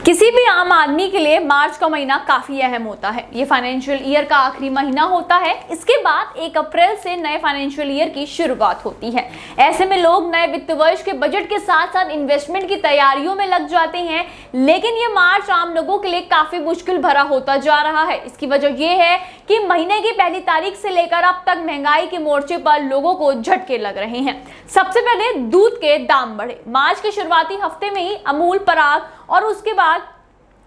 किसी भी आम आदमी के लिए मार्च का महीना काफी अहम होता है। ये फाइनेंशियल ईयर का आखिरी महीना होता है। इसके बाद 1 अप्रैल से नए फाइनेंशियल ईयर की शुरुआत होती है। ऐसे में लोग नए वित्त वर्ष के बजट के साथ साथ इन्वेस्टमेंट की तैयारियों में लग जाते हैं। लेकिन ये मार्च आम लोगों के लिए काफी मुश्किल भरा होता जा रहा है। इसकी वजह ये है कि महीने की पहली तारीख से लेकर अब तक महंगाई के मोर्चे पर लोगों को झटके लग रहे हैं। सबसे पहले दूध के दाम बढ़े। मार्च के शुरुआती हफ्ते में ही अमूल, पराग और उसके बाद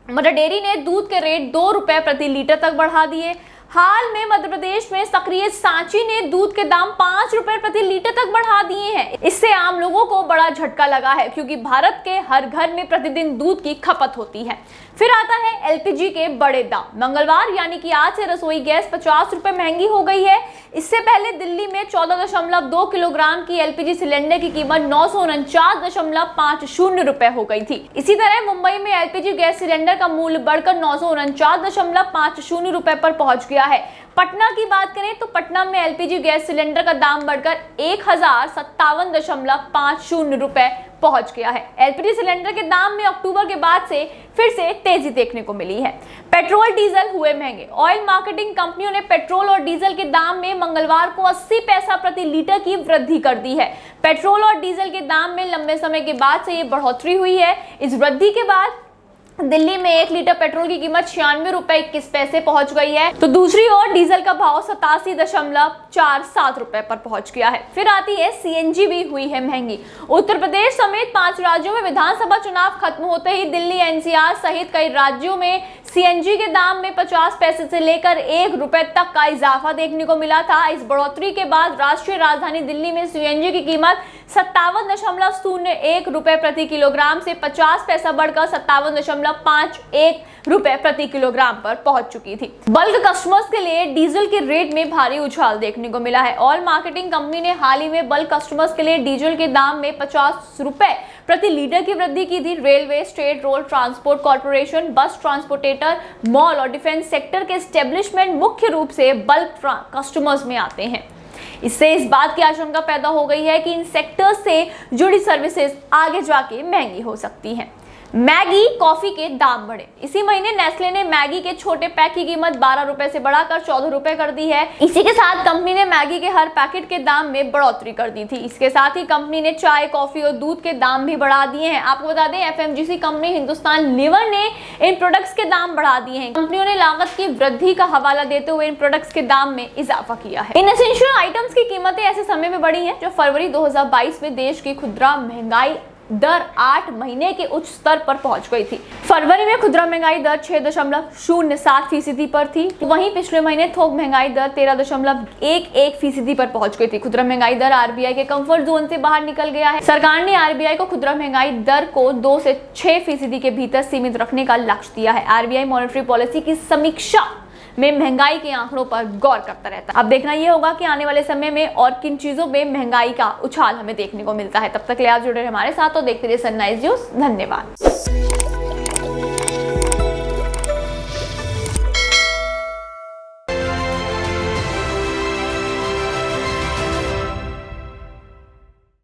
मदर डेयरी ने दूध के रेट 2 रुपए प्रति लीटर तक बढ़ा दिए। हाल में मध्य प्रदेश में सक्रिय सांची ने दूध के दाम 5 रुपए प्रति लीटर तक बढ़ा दिए हैं। इससे आम लोगों को बड़ा झटका लगा है, क्योंकि भारत के हर घर में प्रतिदिन दूध की खपत होती है। फिर आता है एलपीजी के बड़े दाम। मंगलवार यानी कि आज से रसोई गैस 50 रुपए महंगी हो गई है। इससे पहले दिल्ली में 14.2 किलोग्राम की एलपीजी सिलेंडर की कीमत 949.50 रुपए हो गई थी। इसी तरह मुंबई में एलपीजी गैस सिलेंडर का मूल्य बढ़कर 949.50 रुपए पर पहुंच गया है। पटना की बात करें तो पटना में एलपीजी गैस सिलेंडर का दाम बढ़कर 1057.50 रुपए पहुंच गया है। एलपीजी सिलेंडर के दाम में अक्टूबर के बाद से फिर से तेजी देखने को मिली है। पेट्रोल डीजल हुए महंगे। ऑयल मार्केटिंग कंपनियों ने पेट्रोल और डीजल के दाम में मंगलवार को 80 पैसा प्रति लीटर की वृद्धि कर दी है। पेट्रोल और डीजल के दाम में लंबे समय के बाद से ये बढ़ोतरी हुई है। इस वृद्धि के बाद दिल्ली में 1 लीटर पेट्रोल की कीमत 96 रुपए 21 पैसे पहुंच गई है, तो दूसरी ओर डीजल का भाव 87.47 रुपए पर पहुंच गया है। फिर आती है सीएनजी भी हुई है महंगी। उत्तर प्रदेश समेत 5 राज्यों में विधानसभा चुनाव खत्म होते ही दिल्ली, एनसीआर सहित कई राज्यों में सीएनजी के दाम में 50 पैसे से लेकर 1 रुपए तक का इजाफा देखने को मिला था। इस बढ़ोतरी के बाद राष्ट्रीय राजधानी दिल्ली में सीएनजी की कीमत 57.01 रुपए प्रति किलोग्राम से 50 पैसा बढ़कर 57.51 रुपए प्रति किलोग्राम पर पहुंच चुकी थी। बल्क कस्टमर्स के लिए डीजल के रेट में भारी उछाल देखने को मिला है। ऑयल मार्केटिंग कंपनी ने हाल ही में बल्क कस्टमर्स के लिए डीजल के दाम में 50 रुपए प्रति लीटर की वृद्धि की थी। Railway, state road transport corporation, बस ट्रांसपोर्टेटर, मॉल और डिफेंस सेक्टर के एस्टेब्लिशमेंट मुख्य रूप से बल्क कस्टमर्स में आते हैं। इससे इस बात की आशंका पैदा हो गई है कि इन सेक्टर्स से जुड़ी सर्विसेज आगे जाके महंगी हो सकती हैं। मैगी, कॉफी के दाम बढ़े। इसी महीने नेस्ले ने मैगी के छोटे पैक की कीमत 12 रुपए से बढ़ाकर 14 रुपए कर दी है। इसी के साथ कंपनी ने मैगी के हर पैकेट के दाम में बढ़ोतरी कर दी थी। इसके साथ ही कंपनी ने चाय, कॉफी और दूध के दाम भी बढ़ा दिए हैं। आपको बता दें, एफएमजीसी कंपनी हिंदुस्तान लीवर ने इन प्रोडक्ट्स के दाम बढ़ा दिए हैं। कंपनियों ने लागत की वृद्धि का हवाला देते हुए इन प्रोडक्ट्स के दाम में इजाफा किया है। इन एसेंशियल आइटम्स की कीमतें ऐसे समय में बढ़ी है जो फरवरी 2022 में देश की खुदरा महंगाई दर 8 महीने के उच्च स्तर पर पहुंच गई थी। फरवरी में खुदरा महंगाई दर 6.07% पर थी। वहीं पिछले महीने थोक महंगाई दर 13.11% पर पहुंच गई थी। खुदरा महंगाई दर आरबीआई के कंफर्ट जोन से बाहर निकल गया है। सरकार ने आरबीआई को खुदरा महंगाई दर को 2 से 6% के भीतर सीमित रखने का लक्ष्य दिया है। आरबीआई मॉनेटरी पॉलिसी की समीक्षा में महंगाई के आंकड़ों पर गौर करता रहता है। अब देखना यह होगा कि आने वाले समय में और किन चीजों में महंगाई का उछाल हमें देखने को मिलता है। तब तक के लिए आप जुड़े रहे हमारे साथ और देखते रहिए सनराइज न्यूज़। धन्यवाद।